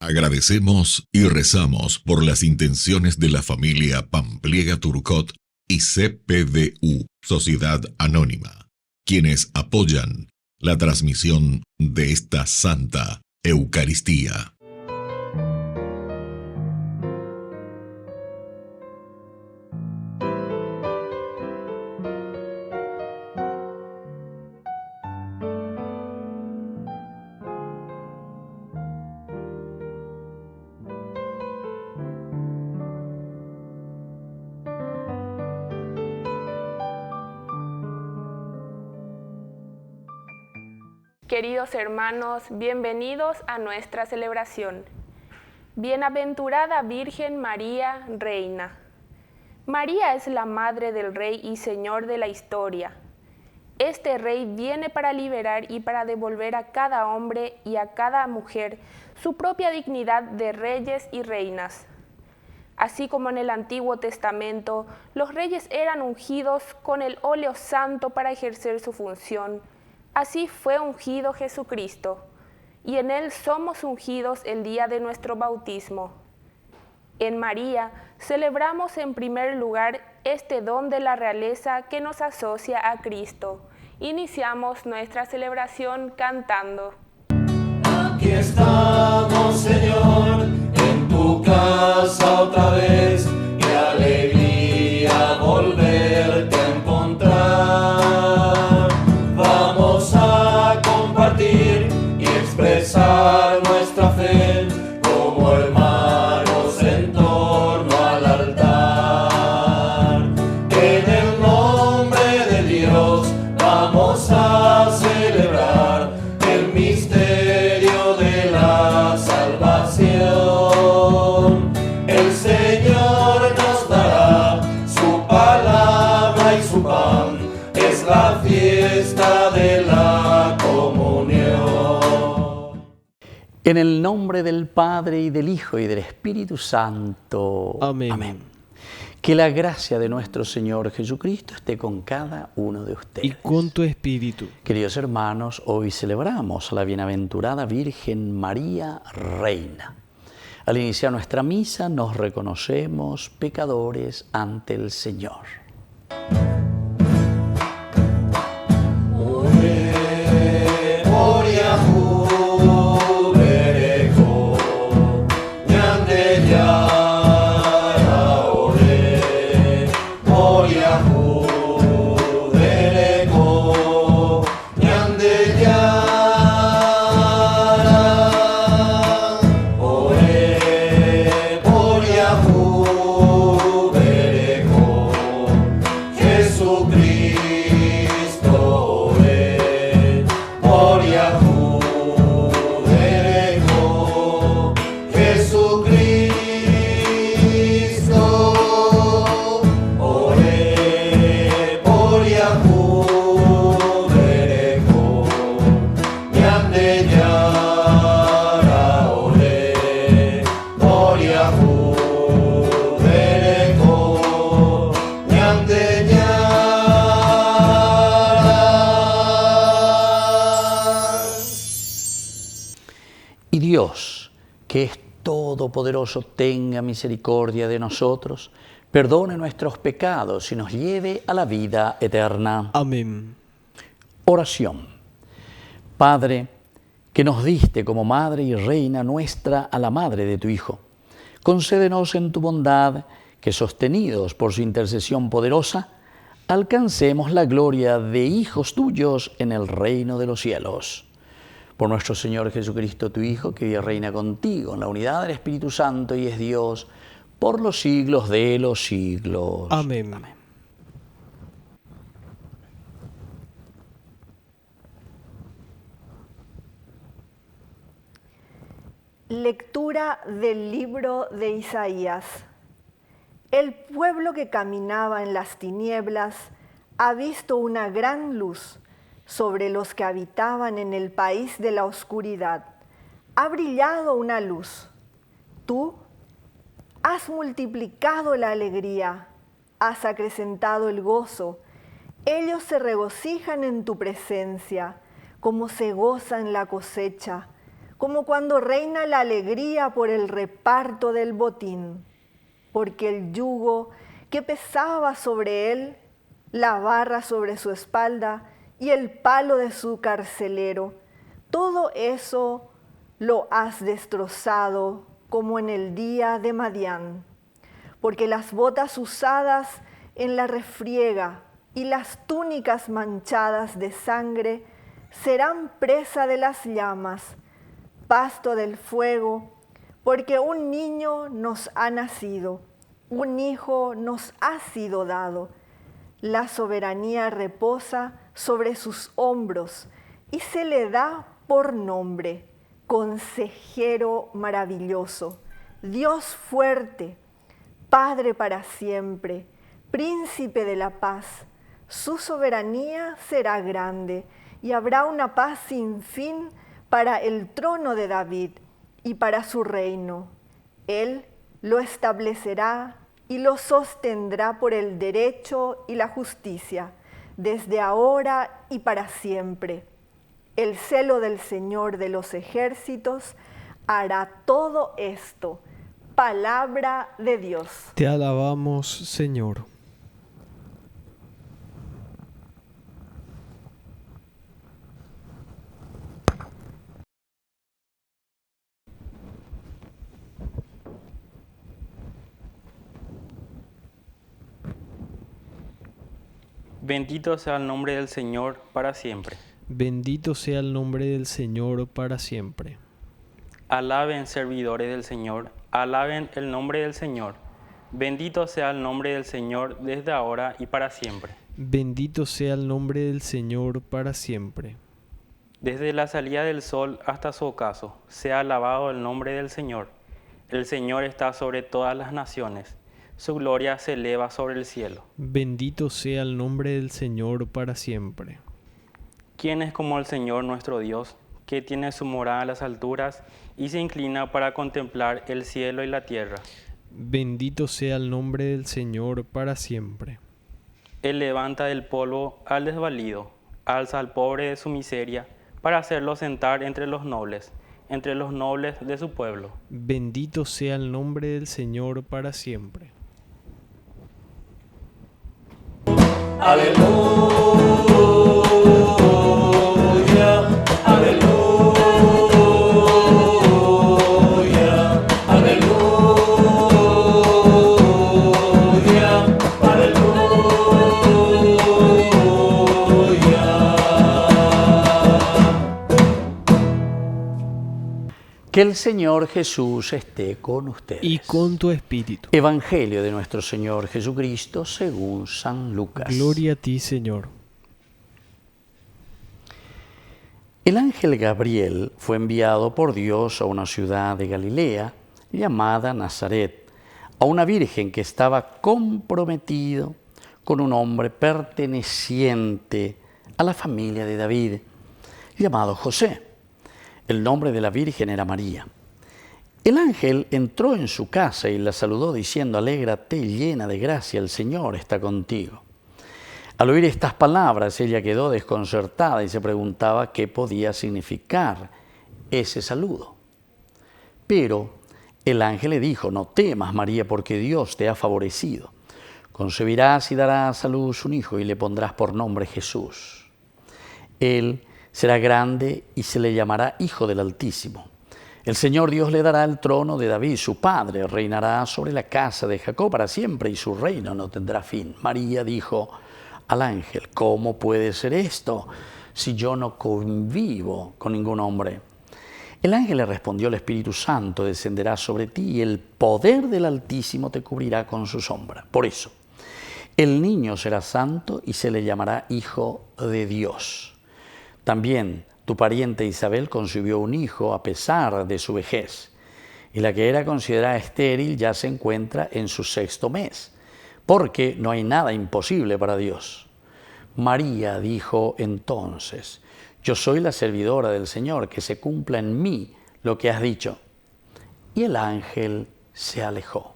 Agradecemos y rezamos por las intenciones de la familia Pampliega Turcot y CPDU, Sociedad Anónima, quienes apoyan la transmisión de esta Santa Eucaristía. Queridos hermanos, bienvenidos a nuestra celebración. Bienaventurada Virgen María, Reina. María es la Madre del Rey y Señor de la historia. Este Rey viene para liberar y para devolver a cada hombre y a cada mujer su propia dignidad de reyes y reinas. Así como en el Antiguo Testamento, los reyes eran ungidos con el óleo santo para ejercer su función. Así fue ungido Jesucristo, y en Él somos ungidos el día de nuestro bautismo. En María celebramos en primer lugar este don de la realeza que nos asocia a Cristo. Iniciamos nuestra celebración cantando. Aquí estamos, Señor, en tu casa otra vez, qué alegría volverte a encontrar. Vamos a compartir y expresar nuestra fe como hermanos en torno al altar. En el nombre de Dios vamos a celebrar el misterio de la salvación. El Señor nos dará su palabra y su pan. Es la fiesta de la comunión. En el nombre del Padre, y del Hijo, y del Espíritu Santo. Amén. Amén. Que la gracia de nuestro Señor Jesucristo esté con cada uno de ustedes. Y con tu espíritu. Queridos hermanos, hoy celebramos a la bienaventurada Virgen María, Reina. Al iniciar nuestra misa nos reconocemos pecadores ante el Señor. Y Dios, que es todopoderoso, tenga misericordia de nosotros, perdone nuestros pecados y nos lleve a la vida eterna. Amén. Oración. Padre, que nos diste como Madre y Reina nuestra a la Madre de tu Hijo, concédenos en tu bondad que, sostenidos por su intercesión poderosa, alcancemos la gloria de hijos tuyos en el reino de los cielos. Por nuestro Señor Jesucristo, tu Hijo, que vive y reina contigo en la unidad del Espíritu Santo y es Dios por los siglos de los siglos. Amén. Amén. Lectura del libro de Isaías. El pueblo que caminaba en las tinieblas ha visto una gran luz. Sobre los que habitaban en el país de la oscuridad ha brillado una luz. Tú has multiplicado la alegría, has acrecentado el gozo. Ellos se regocijan en tu presencia, como se goza en la cosecha, como cuando reina la alegría por el reparto del botín, porque el yugo que pesaba sobre él, la barra sobre su espalda y el palo de su carcelero, todo eso lo has destrozado como en el día de Madián, porque las botas usadas en la refriega y las túnicas manchadas de sangre serán presa de las llamas, pasto del fuego, porque un niño nos ha nacido, un hijo nos ha sido dado. La soberanía reposa sobre sus hombros y se le da por nombre, Consejero maravilloso, Dios fuerte, Padre para siempre, Príncipe de la paz. Su soberanía será grande y habrá una paz sin fin para el trono de David y para su reino. Él lo establecerá y lo sostendrá por el derecho y la justicia, desde ahora y para siempre. El celo del Señor de los ejércitos hará todo esto. Palabra de Dios. Te alabamos, Señor. Bendito sea el nombre del Señor para siempre. Bendito sea el nombre del Señor para siempre. Alaben servidores del Señor, alaben el nombre del Señor. Bendito sea el nombre del Señor desde ahora y para siempre. Bendito sea el nombre del Señor para siempre. Desde la salida del sol hasta su ocaso, sea alabado el nombre del Señor. El Señor está sobre todas las naciones. Su gloria se eleva sobre el cielo. Bendito sea el nombre del Señor para siempre. ¿Quién es como el Señor nuestro Dios, que tiene su morada en las alturas y se inclina para contemplar el cielo y la tierra? Bendito sea el nombre del Señor para siempre. Él levanta del polvo al desvalido, alza al pobre de su miseria, para hacerlo sentar entre los nobles de su pueblo. Bendito sea el nombre del Señor para siempre. Aleluya, aleluya, aleluya, Que el Señor Jesús esté con ustedes. Y con tu espíritu. Evangelio de nuestro Señor Jesucristo según San Lucas. Gloria a ti, Señor. El ángel Gabriel fue enviado por Dios a una ciudad de Galilea llamada Nazaret, a una virgen que estaba comprometido con un hombre perteneciente a la familia de David, llamado José. El nombre de la virgen era María. El ángel entró en su casa y la saludó diciendo: alégrate, llena de gracia, el Señor está contigo. Al oír estas palabras, ella quedó desconcertada y se preguntaba qué podía significar ese saludo. Pero el ángel le dijo: no temas, María, porque Dios te ha favorecido. Concebirás y darás a luz un hijo y le pondrás por nombre Jesús. Él será grande y se le llamará Hijo del Altísimo. El Señor Dios le dará el trono de David, su padre, reinará sobre la casa de Jacob para siempre y su reino no tendrá fin. María dijo al ángel: ¿cómo puede ser esto si yo no convivo con ningún hombre? El ángel le respondió: el Espíritu Santo descenderá sobre ti y el poder del Altísimo te cubrirá con su sombra. Por eso, el niño será santo y se le llamará Hijo de Dios. También tu pariente Isabel concibió un hijo a pesar de su vejez, y la que era considerada estéril ya se encuentra en su 6º mes, porque no hay nada imposible para Dios. María dijo entonces: yo soy la servidora del Señor, que se cumpla en mí lo que has dicho. Y el ángel se alejó.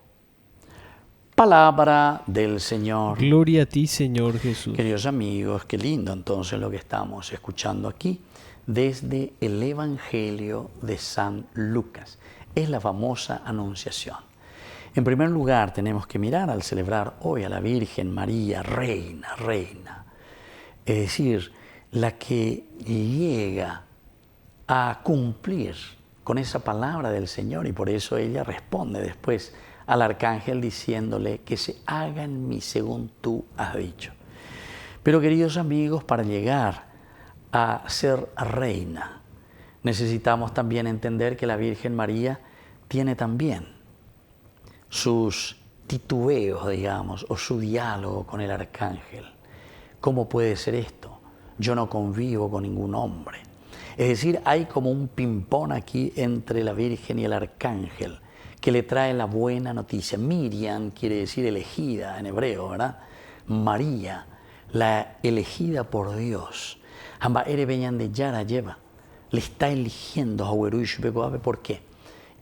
Palabra del Señor. Gloria a ti, Señor Jesús. Queridos amigos, qué lindo entonces lo que estamos escuchando aquí desde el Evangelio de San Lucas. Es la famosa Anunciación. En primer lugar, tenemos que mirar al celebrar hoy a la Virgen María, Reina, Reina. Es decir, la que llega a cumplir con esa palabra del Señor, y por eso ella responde después al arcángel diciéndole que se haga en mí según tú has dicho. Pero queridos amigos, para llegar a ser reina, necesitamos también entender que la Virgen María tiene también sus titubeos, digamos, o su diálogo con el arcángel. ¿Cómo puede ser esto? Yo no convivo con ningún hombre. Es decir, hay como un ping-pong aquí entre la Virgen y el arcángel que le trae la buena noticia. Miriam quiere decir elegida en hebreo, ¿verdad? María, la elegida por Dios. Amba ere beñan de Yara lleva. Le está eligiendo a Huerush Begoabe. ¿Por qué?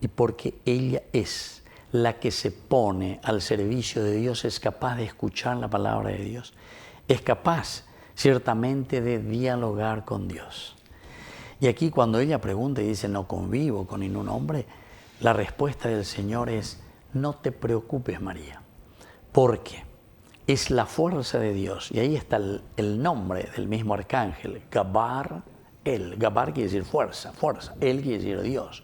Y porque ella es la que se pone al servicio de Dios, es capaz de escuchar la palabra de Dios, es capaz ciertamente de dialogar con Dios. Y aquí cuando ella pregunta y dice, no convivo con ningún hombre, la respuesta del Señor es, no te preocupes, María, porque es la fuerza de Dios. Y ahí está el nombre del mismo arcángel, Gabar, él. Gabar quiere decir fuerza, fuerza. Él quiere decir Dios.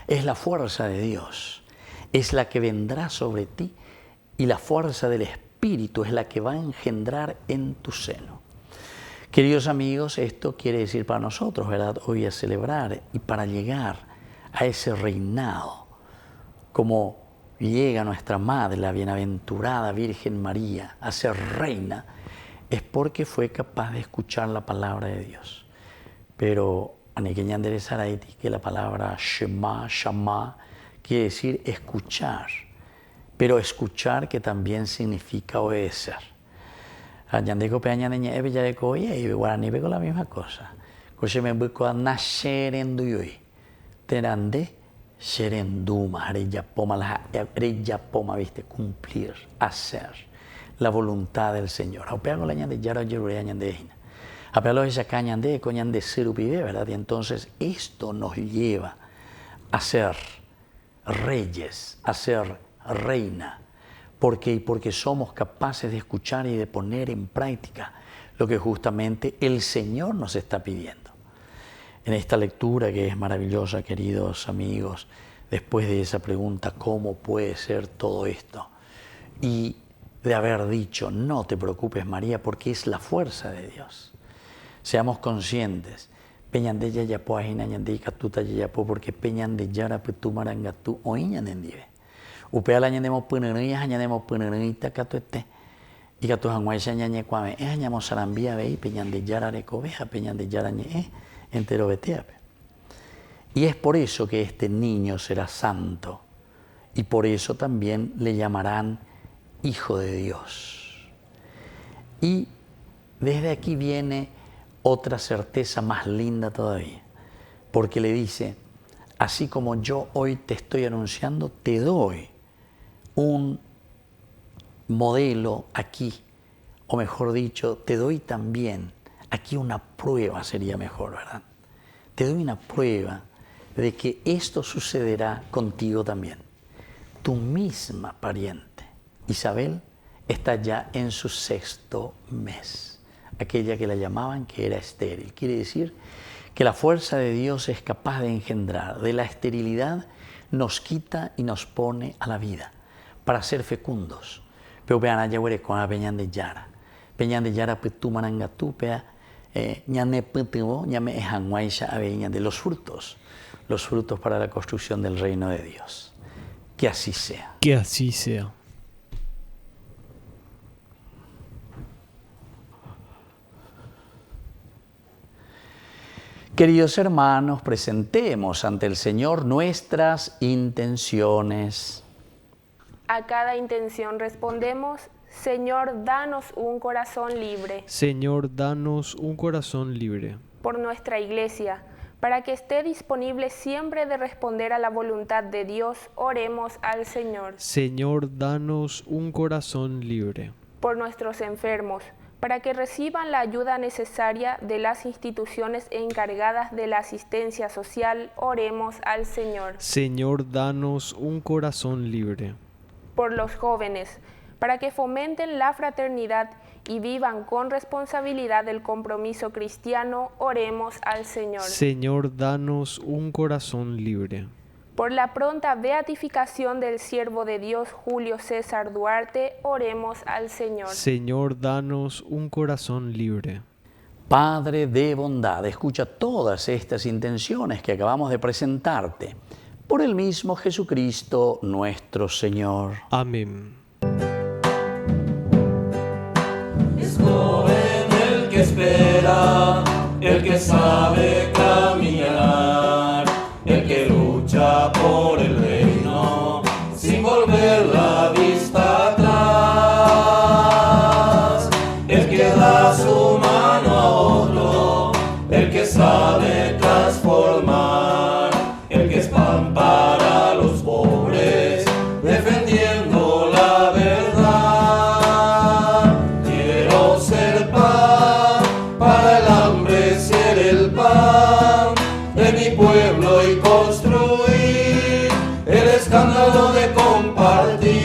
Es la fuerza de Dios. Es la que vendrá sobre ti y la fuerza del Espíritu es la que va a engendrar en tu seno. Queridos amigos, esto quiere decir para nosotros, ¿verdad? Hoy a celebrar y para llegar a ese reinado, como llega nuestra Madre, la bienaventurada Virgen María, a ser reina, es porque fue capaz de escuchar la palabra de Dios. Pero, que la palabra Shema, Shama, quiere decir escuchar, pero escuchar que también significa obedecer. Añandeco peña de ñeve ya de coya y guaraní con la misma cosa. Coche me busco a nacer en duyoi. Terande serenduma, reyapoma, viste, cumplir, hacer la voluntad del Señor. Aupea con la ñande yara yerure ñande hina. Apea los esa cañande coñande serupibe, ¿verdad? Y entonces esto nos lleva a ser reyes, a ser reina. ¿Por qué? Porque somos capaces de escuchar y de poner en práctica lo que justamente el Señor nos está pidiendo. En esta lectura que es maravillosa, queridos amigos, después de esa pregunta, ¿cómo puede ser todo esto? Y de haber dicho, no te preocupes, María, porque es la fuerza de Dios. Seamos conscientes. Peñan de yayapo ajina ñande katuta yayapo porque peñan de yara putu marangatu oiñan endive. Upea la ñandemos punenuyas añademos punenuyita catuete y catu hanguaisha ñañe cuame es añamos sarambía vei peñan de yara recoveja peñan de yara ñe entero beteape. Y es por eso que este niño será santo y por eso también le llamarán Hijo de Dios. Y desde aquí viene otra certeza más linda todavía, porque le dice, así como yo hoy te estoy anunciando, te doy un modelo aquí, o mejor dicho, te doy también, aquí una prueba sería mejor, ¿verdad? Te doy una prueba de que esto sucederá contigo también. Tu misma pariente, Isabel, está ya en su 6º mes, aquella que la llamaban que era estéril. Quiere decir que la fuerza de Dios es capaz de engendrar. De la esterilidad nos quita y nos pone a la vida para ser fecundos. Pero vean allá con la peñan de Yara. Peñan de Yara petu marangatu pea ñane petivo ñame ejanguaisha aveña de los frutos para la construcción del reino de Dios. Que así sea. Que así sea. Queridos hermanos, presentemos ante el Señor nuestras intenciones. A cada intención respondemos, Señor, danos un corazón libre. Señor, danos un corazón libre. Por nuestra Iglesia, para que esté disponible siempre de responder a la voluntad de Dios, oremos al Señor. Señor, danos un corazón libre. Por nuestros enfermos, para que reciban la ayuda necesaria de las instituciones encargadas de la asistencia social, oremos al Señor. Señor, danos un corazón libre. Por los jóvenes, para que fomenten la fraternidad y vivan con responsabilidad el compromiso cristiano, oremos al Señor. Señor, danos un corazón libre. Por la pronta beatificación del siervo de Dios Julio César Duarte, oremos al Señor. Señor, danos un corazón libre. Padre de bondad, escucha todas estas intenciones que acabamos de presentarte, por el mismo Jesucristo nuestro Señor. Amén. Es joven el que espera, el que sabe caminar, el que lucha por el reino sin volver la vista atrás, el que da su mano a otro, el que sabe transformar, el que es pan para los pobres, defendiendo la verdad. Quiero ser pan para el hambre, ser el pan de mi pueblo y construir el escándalo de compartir.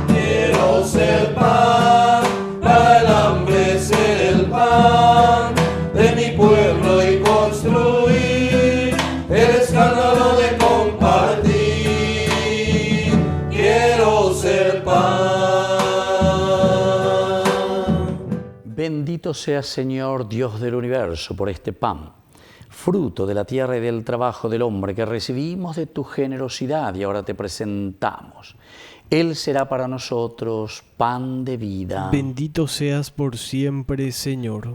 Quiero ser pan para el hambre, ser el pan de mi pueblo y construir el escándalo de compartir. Quiero ser pan. Bendito seas, Señor, Dios del universo, por este pan, fruto de la tierra y del trabajo del hombre que recibimos de tu generosidad y ahora te presentamos. Él será para nosotros pan de vida. Bendito seas por siempre, Señor.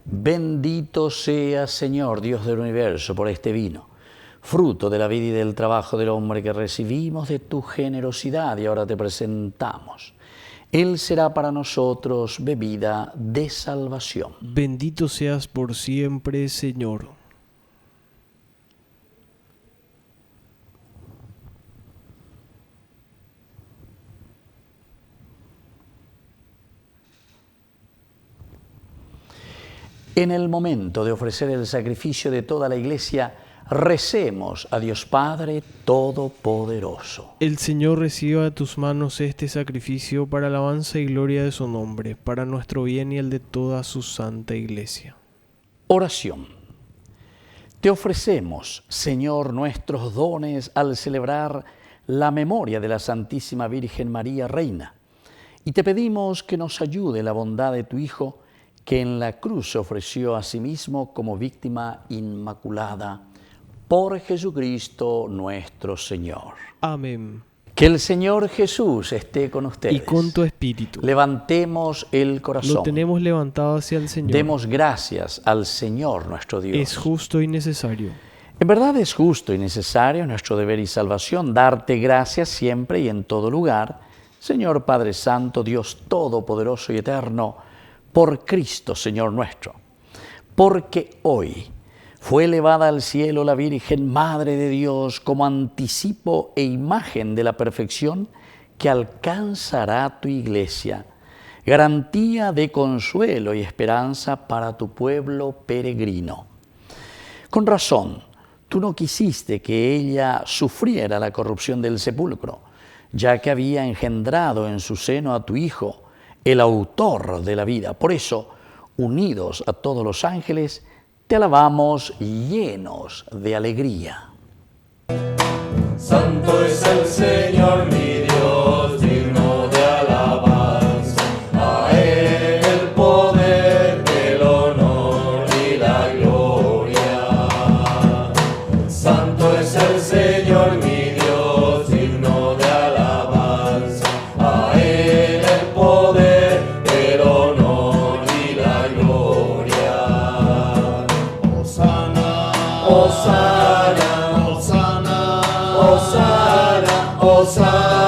Bendito seas, Señor, Dios del universo, por este vino, fruto de la vida y del trabajo del hombre que recibimos de tu generosidad y ahora te presentamos. Él será para nosotros bebida de salvación. Bendito seas por siempre, Señor. En el momento de ofrecer el sacrificio de toda la Iglesia, recemos a Dios Padre Todopoderoso. El Señor reciba de tus manos este sacrificio para alabanza y gloria de su nombre, para nuestro bien y el de toda su santa Iglesia. Oración. Te ofrecemos, Señor, nuestros dones al celebrar la memoria de la Santísima Virgen María Reina, y te pedimos que nos ayude la bondad de tu Hijo, que en la cruz se ofreció a sí mismo como víctima inmaculada, por Jesucristo nuestro Señor. Amén. Que el Señor Jesús esté con ustedes. Y con tu espíritu. Levantemos el corazón. Lo tenemos levantado hacia el Señor. Demos gracias al Señor nuestro Dios. Es justo y necesario. En verdad es justo y necesario, nuestro deber y salvación, darte gracias siempre y en todo lugar, Señor Padre Santo, Dios Todopoderoso y Eterno, por Cristo, Señor nuestro. Porque hoy fue elevada al cielo la Virgen Madre de Dios como anticipo e imagen de la perfección que alcanzará tu Iglesia, garantía de consuelo y esperanza para tu pueblo peregrino. Con razón, tú no quisiste que ella sufriera la corrupción del sepulcro, ya que había engendrado en su seno a tu Hijo, el autor de la vida. Por eso, unidos a todos los ángeles, te alabamos llenos de alegría. Santo es el Señor mi Dios, digno de alabanza. A Él el poder, el honor y la gloria. Santo es el Señor mi Dios, digno de alabanza. A Él el poder, el honor y la gloria. Hosana, Hosana, Hosana, Hosana, Hosana.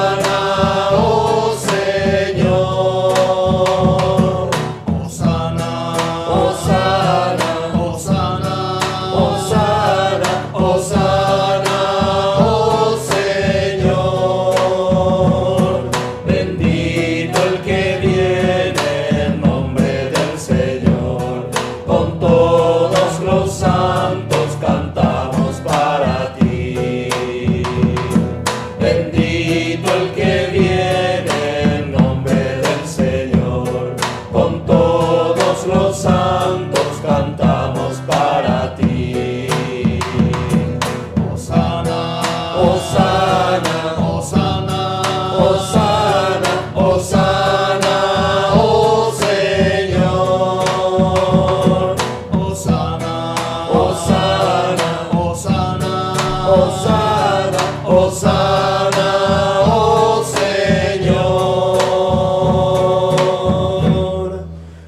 Hosana, oh Señor,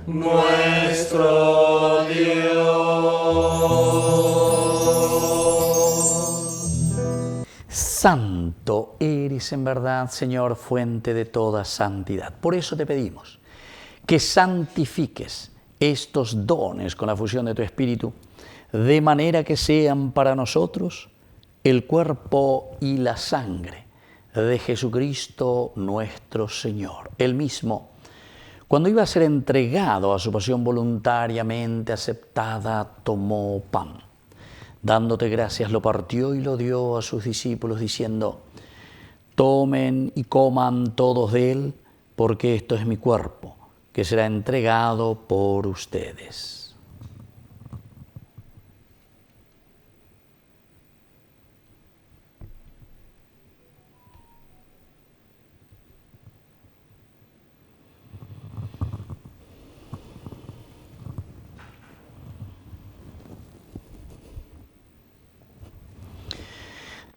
nuestro Dios. Santo eres en verdad, Señor, fuente de toda santidad. Por eso te pedimos que santifiques estos dones con la fusión de tu Espíritu, de manera que sean para nosotros el cuerpo y la sangre de Jesucristo nuestro Señor. Él mismo, cuando iba a ser entregado a su pasión voluntariamente aceptada, tomó pan. Dándote gracias, lo partió y lo dio a sus discípulos, diciendo: tomen y coman todos de él, porque esto es mi cuerpo, que será entregado por ustedes.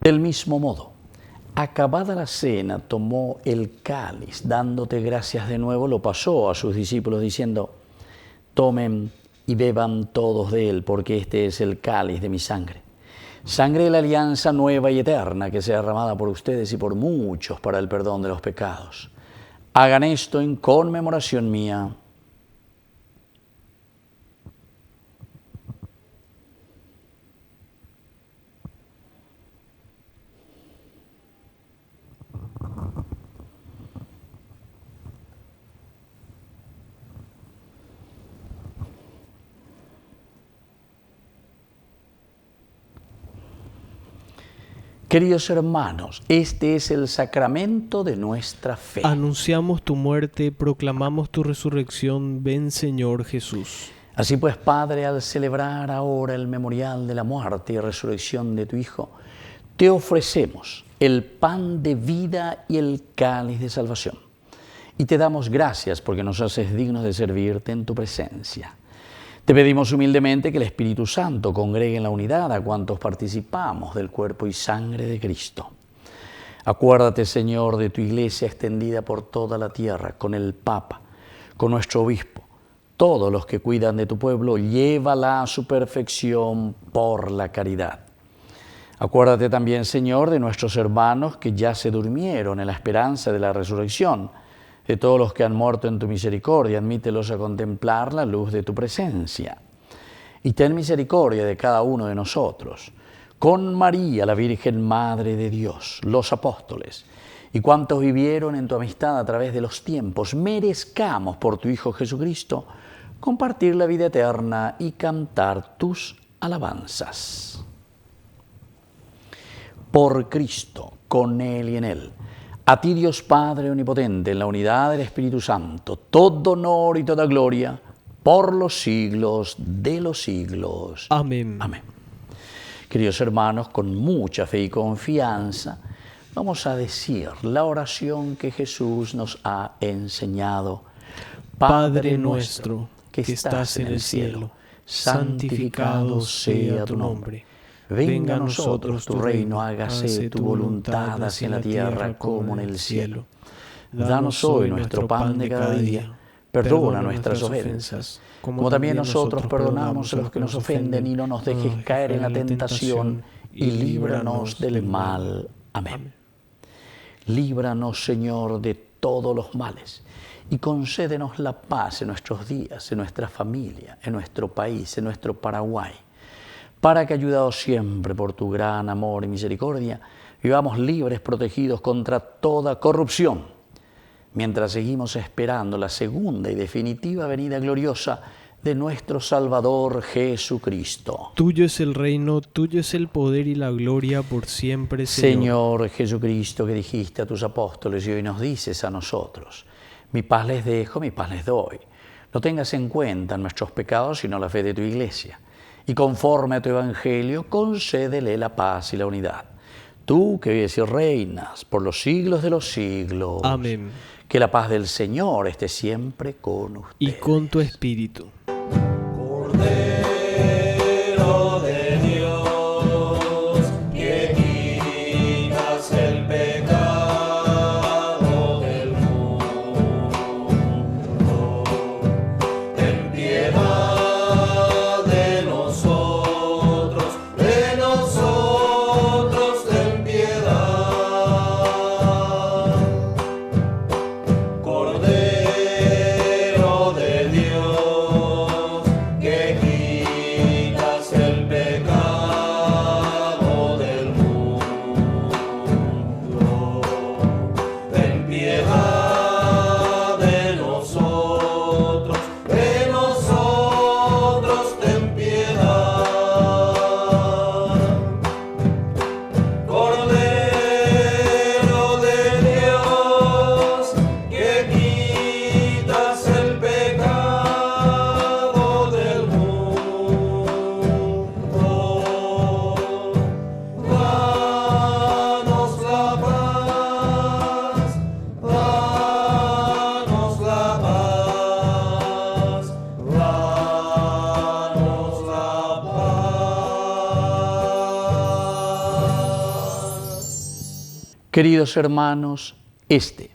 Del mismo modo, acabada la cena, tomó el cáliz, dándote gracias de nuevo, lo pasó a sus discípulos, diciendo: tomen y beban todos de él, porque este es el cáliz de mi sangre. Sangre de la alianza nueva y eterna, que sea derramada por ustedes y por muchos para el perdón de los pecados. Hagan esto en conmemoración mía. Queridos hermanos, este es el sacramento de nuestra fe. Anunciamos tu muerte, proclamamos tu resurrección. Ven, Señor Jesús. Así pues, Padre, al celebrar ahora el memorial de la muerte y resurrección de tu Hijo, te ofrecemos el pan de vida y el cáliz de salvación. Y te damos gracias porque nos haces dignos de servirte en tu presencia. Te pedimos humildemente que el Espíritu Santo congregue en la unidad a cuantos participamos del cuerpo y sangre de Cristo. Acuérdate, Señor, de tu Iglesia extendida por toda la tierra, con el Papa, con nuestro Obispo, todos los que cuidan de tu pueblo, llévala a su perfección por la caridad. Acuérdate también, Señor, de nuestros hermanos que ya se durmieron en la esperanza de la resurrección, de todos los que han muerto en tu misericordia, admítelos a contemplar la luz de tu presencia. Y ten misericordia de cada uno de nosotros, con María, la Virgen Madre de Dios, los apóstoles, y cuantos vivieron en tu amistad a través de los tiempos, merezcamos por tu Hijo Jesucristo compartir la vida eterna y cantar tus alabanzas. Por Cristo, con Él y en Él, a ti, Dios Padre Omnipotente, en la unidad del Espíritu Santo, todo honor y toda gloria por los siglos de los siglos. Amén. Amén. Queridos hermanos, con mucha fe y confianza, vamos a decir la oración que Jesús nos ha enseñado. Padre nuestro, que estás en el cielo, santificado sea tu nombre. Venga a nosotros tu reino, hágase tu voluntad, así en la tierra como en el cielo. Danos hoy nuestro pan de cada día. Perdona nuestras ofensas, como también nosotros perdonamos a los que nos ofenden, y no nos dejes caer en la tentación, y líbranos del mal. Amén. Líbranos, Señor, de todos los males, y concédenos la paz en nuestros días, en nuestra familia, en nuestro país, en nuestro Paraguay, para que, ayudados siempre por tu gran amor y misericordia, vivamos libres, protegidos contra toda corrupción, mientras seguimos esperando la segunda y definitiva venida gloriosa de nuestro Salvador Jesucristo. Tuyo es el reino, tuyo es el poder y la gloria por siempre, Señor. Señor Jesucristo, que dijiste a tus apóstoles y hoy nos dices a nosotros: mi paz les dejo, mi paz les doy. No tengas en cuenta nuestros pecados, sino la fe de tu Iglesia. Y conforme a tu Evangelio, concédele la paz y la unidad. Tú que vives y reinas por los siglos de los siglos. Amén. Que la paz del Señor esté siempre con ustedes. Y con tu espíritu. Cordero de Dios, que quitas el pecado del mundo. Ten piedad de nosotros, ten piedad. Cordero de Dios, que quitas el pecado del mundo. Ten piedad de nosotros, ten piedad. Cordero de Dios, que quitas el pecado del mundo. Danos la paz, danos la paz, danos la paz. Queridos hermanos, este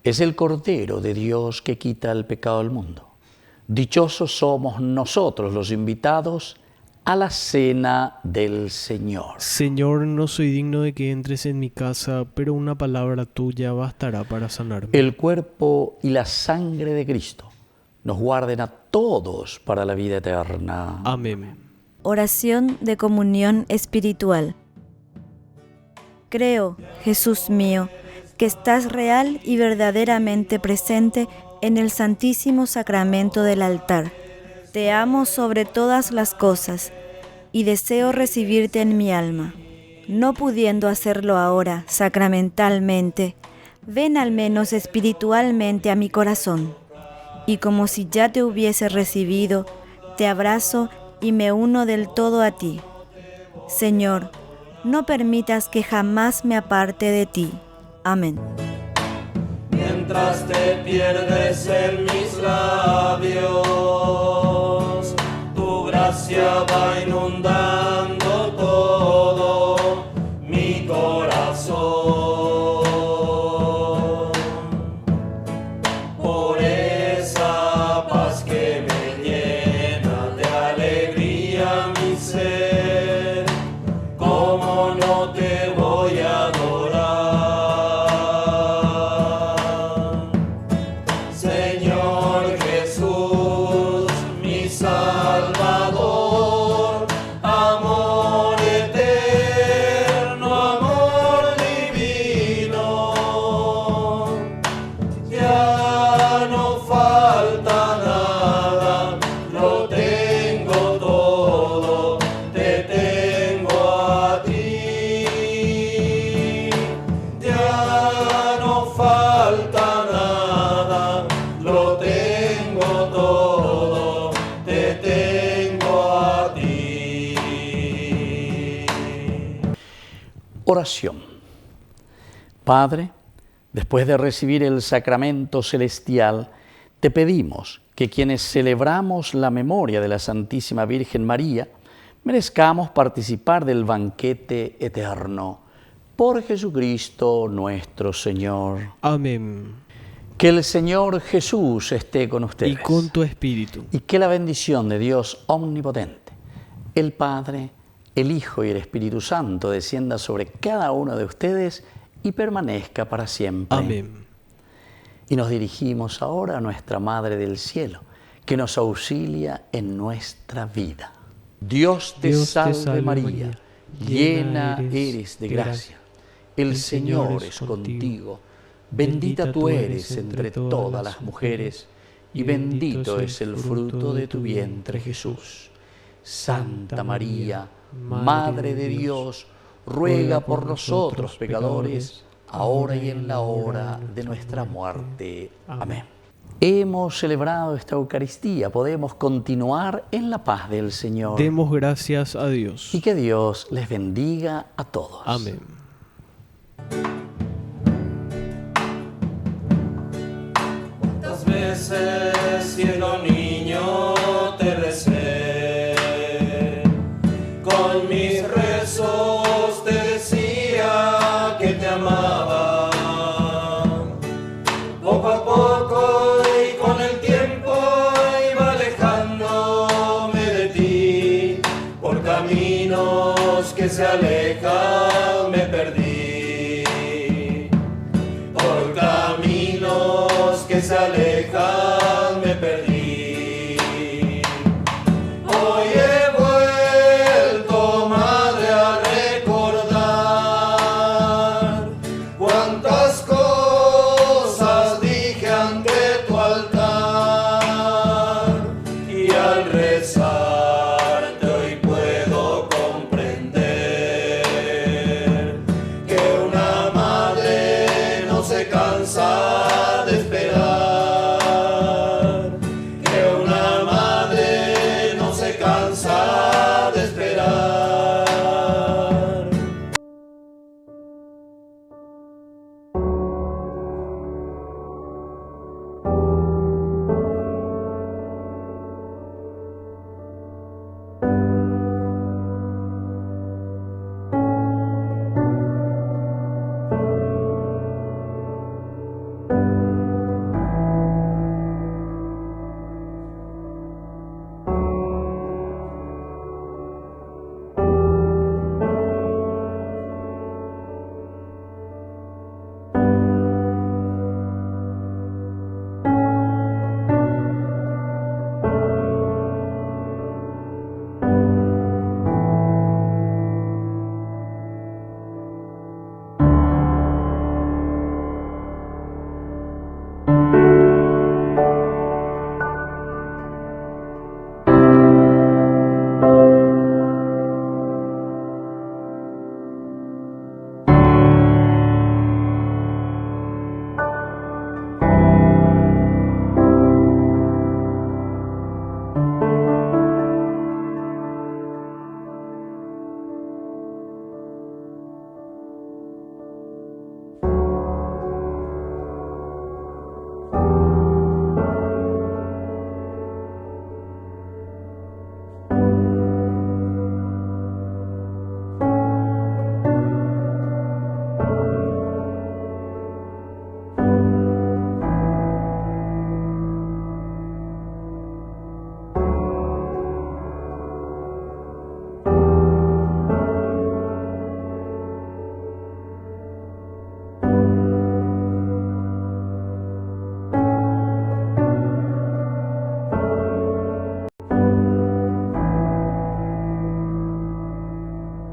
es el Cordero de Dios que quita el pecado del mundo. Dichosos somos nosotros los invitados a la cena del Señor. Señor, no soy digno de que entres en mi casa, pero una palabra tuya bastará para sanarme. El cuerpo y la sangre de Cristo nos guarden a todos para la vida eterna. Amén. Oración de comunión espiritual. Creo, Jesús mío, que estás real y verdaderamente presente en el Santísimo Sacramento del altar. Te amo sobre todas las cosas y deseo recibirte en mi alma. No pudiendo hacerlo ahora sacramentalmente, ven al menos espiritualmente a mi corazón. Y como si ya te hubiese recibido, te abrazo y me uno del todo a ti. Señor, no permitas que jamás me aparte de ti. Amén. Mientras te pierdes en mis labios, tu gracia va inundando todo mi corazón. Por esa paz que me llena de alegría mi ser, ¿cómo no te voy a adorar? Señor Jesús, mi Salvador, amor eterno, amor divino, ya no falta nada, lo tengo todo, te tengo a ti. Ya no falta nada, lo tengo todo, te tengo a ti. Oración. Padre, después de recibir el sacramento celestial, te pedimos que quienes celebramos la memoria de la Santísima Virgen María, merezcamos participar del banquete eterno. Por Jesucristo nuestro Señor. Amén. Que el Señor Jesús esté con ustedes. Y con tu espíritu. Y que la bendición de Dios omnipotente, el Padre, el Hijo y el Espíritu Santo descienda sobre cada uno de ustedes y permanezca para siempre. Amén. Y nos dirigimos ahora a nuestra Madre del Cielo, que nos auxilia en nuestra vida. Dios te salve María, llena eres de gracia. El Señor es contigo. Bendita tú eres entre todas las mujeres, y bendito es el fruto de tu vientre, Jesús. Santa María, Madre de Dios, ruega por nosotros pecadores, ahora y en la hora de nuestra muerte. Amén. Hemos celebrado esta Eucaristía, podemos continuar en la paz del Señor. Demos gracias a Dios. Y que Dios les bendiga a todos. Amén. ¿Cuántas veces siendo niño te recé? Con mis rezos te decía que te amaba. Poco a poco y con el tiempo iba alejándome de ti. Por caminos que se alejan me perdí. Por caminos que se alejan